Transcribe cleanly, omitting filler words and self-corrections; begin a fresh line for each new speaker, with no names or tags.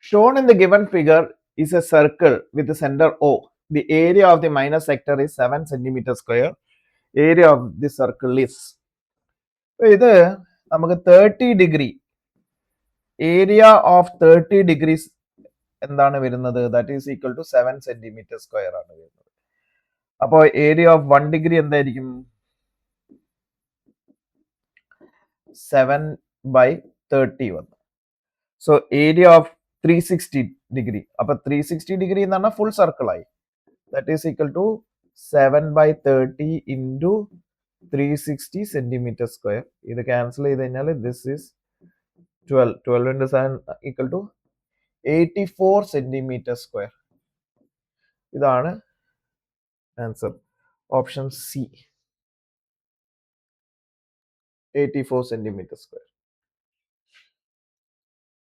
Shown in the given figure is a circle with the center O. The area of the minor sector is 7 centimeter square. Area of the circle is. ഇത് നമുക്ക് 30 degree area of 30 degrees എന്താണ് വരുന്നത്? That is equal to 7 centimetre square ആണ് വരുന്നത്. അപ്പോൾ area of 1 degree എന്തായിരിക്കും? 7/30 വന്നു. So area of 360 degree. അപ്പൊ 360 ഡിഗ്രി എന്ന് പറഞ്ഞാൽ ഫുൾ സർക്കിൾ ആയി. That is equal to 7/30 into 360 centimetre square. ഇത് ക്യാൻസൽ ചെയ്ത് കഴിഞ്ഞാൽ this is 12 into 7 equal to 84 centimetre square. ഇതാണ് answer. Option C 84 centimetre square.